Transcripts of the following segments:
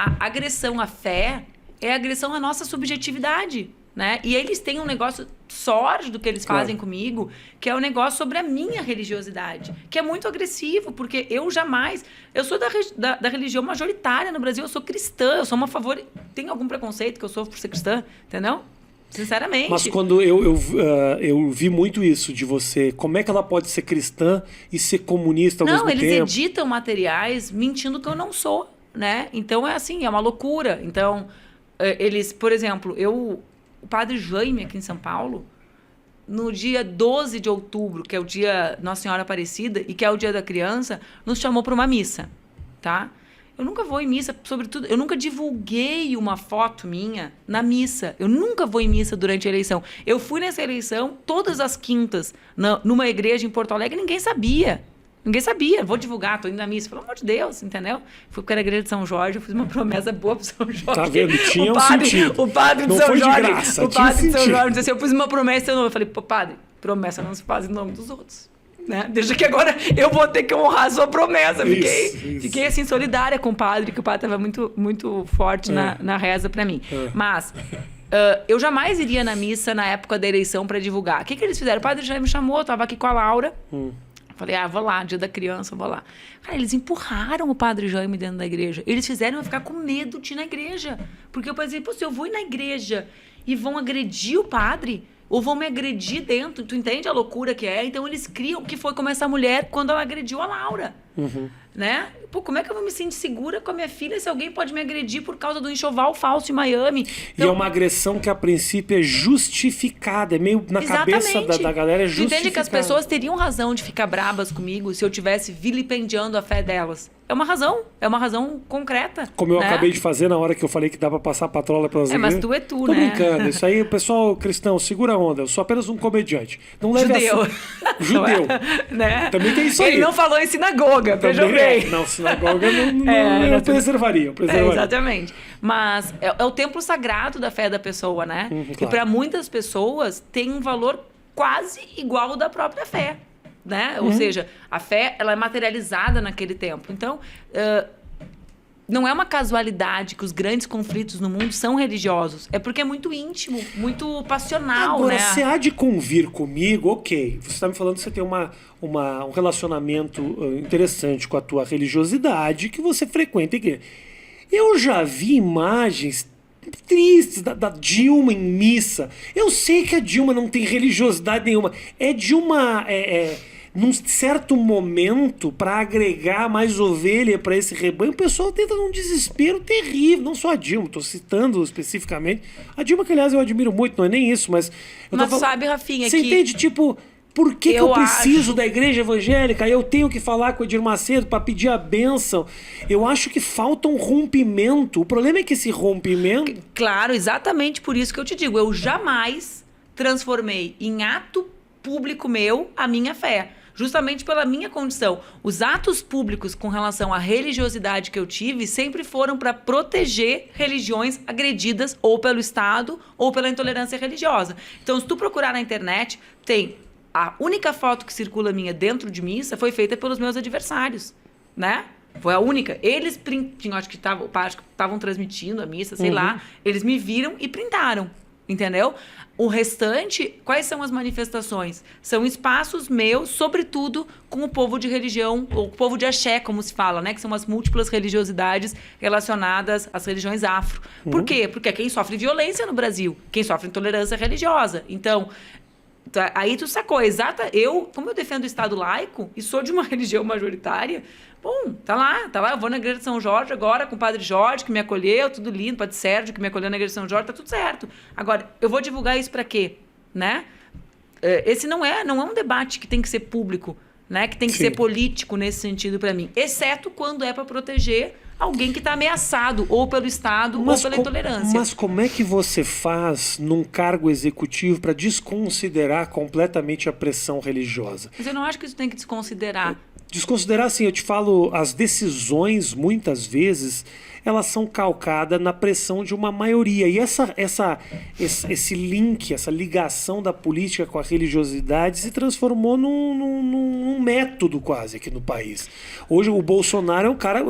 a agressão à fé é agressão à nossa subjetividade, né? E eles têm um negócio sórdido que eles fazem comigo, que é o negócio sobre a minha religiosidade, que é muito agressivo, porque eu jamais... Eu sou da religião majoritária no Brasil, eu sou cristã, eu sou uma favor... Tem algum preconceito que eu sofro por ser cristã, entendeu? Sinceramente. Mas quando eu vi muito isso de você, como é que ela pode ser cristã e ser comunista ao mesmo tempo? Não, eles editam materiais mentindo que eu não sou, né? Então é assim, é uma loucura. Então, eles, por exemplo, o padre Jaime aqui em São Paulo, no dia 12 de outubro, que é o dia Nossa Senhora Aparecida e que é o dia da criança, nos chamou para uma missa, tá? Eu nunca vou em missa, sobretudo, eu nunca divulguei uma foto minha na missa. Eu nunca vou em missa durante a eleição. Eu fui nessa eleição todas as quintas, numa igreja em Porto Alegre, ninguém sabia. Ninguém sabia. Vou divulgar, tô indo na missa. Pelo amor de Deus, entendeu? Fui porque era a igreja de São Jorge, eu fiz uma promessa boa pro São Jorge. Tá vendo? Tinha sentido. O padre de não São foi Jorge. De graça, o padre de São Jorge disse assim, eu fiz uma promessa em nome. Eu falei, pô, padre, promessa não se faz em nome dos outros. Né? Deixa que agora eu vou ter que honrar a sua promessa. Fiquei assim, solidária com o padre, que o padre estava muito, muito forte na reza para mim. Mas eu jamais iria na missa na época da eleição para divulgar. O que eles fizeram? O padre já me chamou, eu estava aqui com a Laura. Falei, vou lá, dia da criança, vou lá. Cara, eles empurraram o padre Jaime dentro da igreja. Eles fizeram eu ficar com medo de ir na igreja. Porque eu pensei, pô, se eu vou ir na igreja e vão agredir o padre... ou vão me agredir dentro, tu entende a loucura que é? Então eles criam que foi como essa mulher quando ela agrediu a Laura, né? Pô, como é que eu vou me sentir segura com a minha filha se alguém pode me agredir por causa do enxoval falso em Miami? Então, e é uma agressão que a princípio é justificada, é meio na cabeça da galera é justificada. Tu entende que as pessoas teriam razão de ficar brabas comigo se eu estivesse vilipendiando a fé delas? É uma razão concreta. Como eu acabei de fazer na hora que eu falei que dá pra passar patrola pelas igrejas. Mas tu é tu, Tô né? brincando, isso aí, o pessoal cristão, segura a onda, eu sou apenas um comediante. Não leve Judeu. Judeu. Né? Também tem isso aí. Ele não falou em sinagoga, veja bem. Não, sinagoga eu preservaria. Exatamente. Mas é o templo sagrado da fé da pessoa, né? Claro. E para muitas pessoas tem um valor quase igual ao da própria fé. Né? Ou seja, a fé ela é materializada naquele tempo. Então, não é uma casualidade que os grandes conflitos no mundo são religiosos. É porque é muito íntimo, muito passional. Agora, né? você há de convir comigo, ok. Você está me falando que você tem um relacionamento interessante com a tua religiosidade, que você frequenta a igreja. Eu já vi imagens tristes da Dilma em missa. Eu sei que a Dilma não tem religiosidade nenhuma. É de uma... num certo momento, para agregar mais ovelha para esse rebanho, o pessoal tenta num desespero terrível. Não só a Dilma, estou citando especificamente. A Dilma, que aliás eu admiro muito, não é nem isso, mas... sabe, Rafinha, você entende, tipo... Por que eu preciso da igreja evangélica? Eu tenho que falar com o Edir Macedo para pedir a bênção. Eu acho que falta um rompimento. O problema é que esse rompimento... Claro, exatamente por isso que eu te digo. Eu jamais transformei em ato público meu a minha fé. Justamente pela minha condição. Os atos públicos com relação à religiosidade que eu tive sempre foram para proteger religiões agredidas ou pelo Estado ou pela intolerância religiosa. Então, se tu procurar na internet, tem... A única foto que circula minha dentro de missa foi feita pelos meus adversários, né? Foi a única. Eles acho que estavam transmitindo a missa, sei lá. Eles me viram e printaram, entendeu? O restante, quais são as manifestações? São espaços meus, sobretudo com o povo de religião, ou o povo de axé, como se fala, né? Que são as múltiplas religiosidades relacionadas às religiões afro. Por quê? Porque é quem sofre violência no Brasil, quem sofre intolerância religiosa. Então... Aí tu sacou, como eu defendo o Estado laico e sou de uma religião majoritária, bom, tá lá, eu vou na igreja de São Jorge agora com o padre Jorge, que me acolheu, tudo lindo, padre Sérgio, que me acolheu na igreja de São Jorge, tá tudo certo. Agora, eu vou divulgar isso pra quê? Né? Esse não é um debate que tem que ser público, né? Que tem que ser político nesse sentido pra mim, exceto quando é pra proteger alguém que está ameaçado ou pelo Estado ou pela intolerância. Mas como é que você faz num cargo executivo para desconsiderar completamente a pressão religiosa? Mas eu não acho que isso tem que desconsiderar. Desconsiderar, assim, eu te falo, as decisões, muitas vezes, elas são calcadas na pressão de uma maioria. E esse link, essa ligação da política com a religiosidade se transformou num método quase aqui no país. Hoje o Bolsonaro é um cara,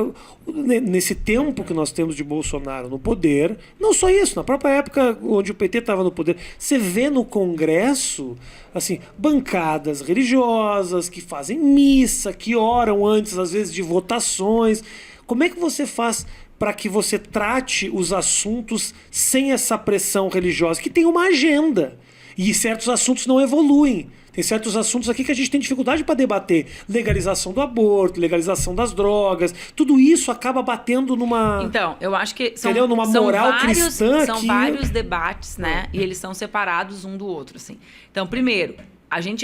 nesse tempo que nós temos de Bolsonaro no poder, não só isso, na própria época onde o PT estava no poder, você vê no Congresso assim, bancadas religiosas que fazem missa, que oram antes, às vezes, de votações. Como é que você faz para que você trate os assuntos sem essa pressão religiosa, que tem uma agenda? E certos assuntos não evoluem. Tem certos assuntos aqui que a gente tem dificuldade para debater. Legalização do aborto, legalização das drogas. Tudo isso acaba batendo numa... Então, eu acho que são, numa moral cristã são vários debates, né? E eles são separados um do outro, assim. Então, primeiro,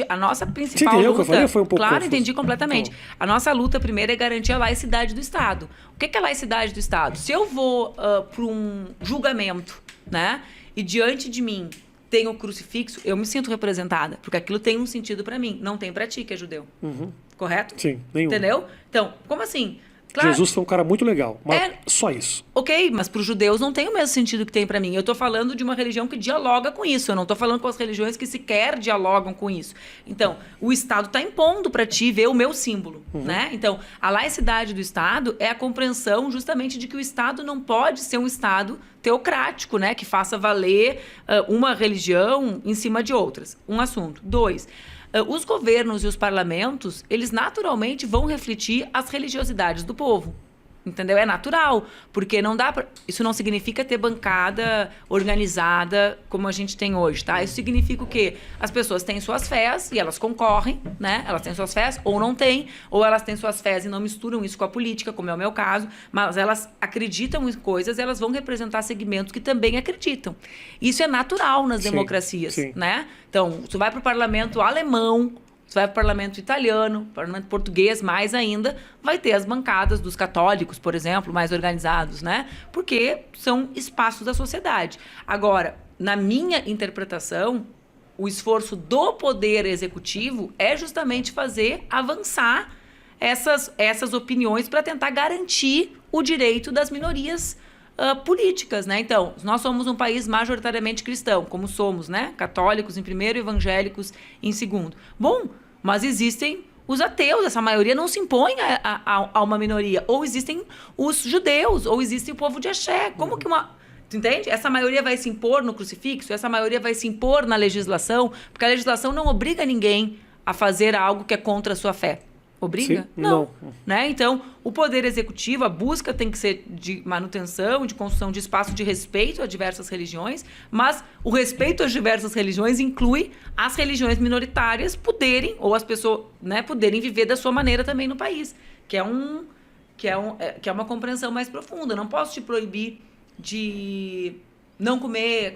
a nossa principal Você entendeu luta... o que eu falei? Foi um pouco Claro, confuso. entendi completamente. A nossa luta, primeiro, é garantir a laicidade do Estado. O que é a laicidade do Estado? Se eu vou para um julgamento, né? E diante de mim tem o crucifixo, eu me sinto representada, porque aquilo tem um sentido para mim, não tem para ti, que é judeu. Correto? Sim, nenhum. Entendeu? Então, como assim? Claro, Jesus foi um cara muito legal, mas só isso. ok, mas para os judeus não tem o mesmo sentido que tem para mim. Eu estou falando de uma religião que dialoga com isso. Eu não estou falando com as religiões que sequer dialogam com isso. Então, o Estado está impondo para ti ver o meu símbolo, né? Então, a laicidade do Estado é a compreensão justamente de que o Estado não pode ser um Estado teocrático, né? Que faça valer uma religião em cima de outras. Um assunto. 2. Os governos e os parlamentos, eles naturalmente vão refletir as religiosidades do povo. Entendeu? É natural, porque não dá pra... Isso não significa ter bancada organizada como a gente tem hoje, tá? Isso significa o quê? As pessoas têm suas fés e elas concorrem, né? Elas têm suas fés ou não têm, ou elas têm suas fés e não misturam isso com a política, como é o meu caso, mas elas acreditam em coisas e elas vão representar segmentos que também acreditam. Isso é natural nas democracias, né? Então, você vai para o parlamento alemão, você vai para o parlamento italiano, parlamento português, mais ainda, vai ter as bancadas dos católicos, por exemplo, mais organizados, né? Porque são espaços da sociedade. Agora, na minha interpretação, o esforço do poder executivo é justamente fazer avançar essas opiniões para tentar garantir o direito das minorias políticas, né? Então, nós somos um país majoritariamente cristão, como somos, né? Católicos em primeiro, evangélicos em segundo. Bom, mas existem os ateus, essa maioria não se impõe a uma minoria. Ou existem os judeus, ou existe o povo de axé. Como que uma... Tu entende? Essa maioria vai se impor no crucifixo, essa maioria vai se impor na legislação, porque a legislação não obriga ninguém a fazer algo que é contra a sua fé. Obriga? Sim, não. Né? Então, o poder executivo, a busca tem que ser de manutenção, de construção de espaço de respeito a diversas religiões, mas o respeito às diversas religiões inclui as religiões minoritárias poderem, ou as pessoas, né, poderem viver da sua maneira também no país, que é uma compreensão mais profunda. Eu não posso te proibir de não comer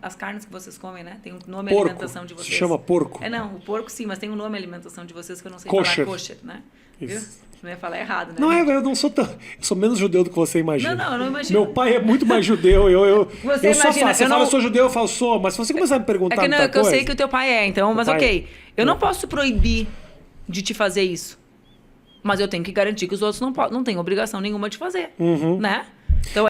as carnes que vocês comem, né? Tem um nome porco. Alimentação de vocês. Se chama porco. Não, o porco sim, mas tem um nome alimentação de vocês que eu não sei Kosher. falar. Kosher, né? Viu? Não ia falar errado, né? Não eu não sou tão... Eu sou menos judeu do que você imagina. Não, eu não imagino. Meu pai é muito mais judeu. Você eu só imagina, faço. Você eu fala, não... eu sou judeu, eu falo, sou. Mas se você começar a me perguntar é que eu sei que o teu pai é, então... Mas ok, eu não posso te proibir de te fazer isso. Mas eu tenho que garantir que os outros não têm obrigação nenhuma de fazer, né? Então,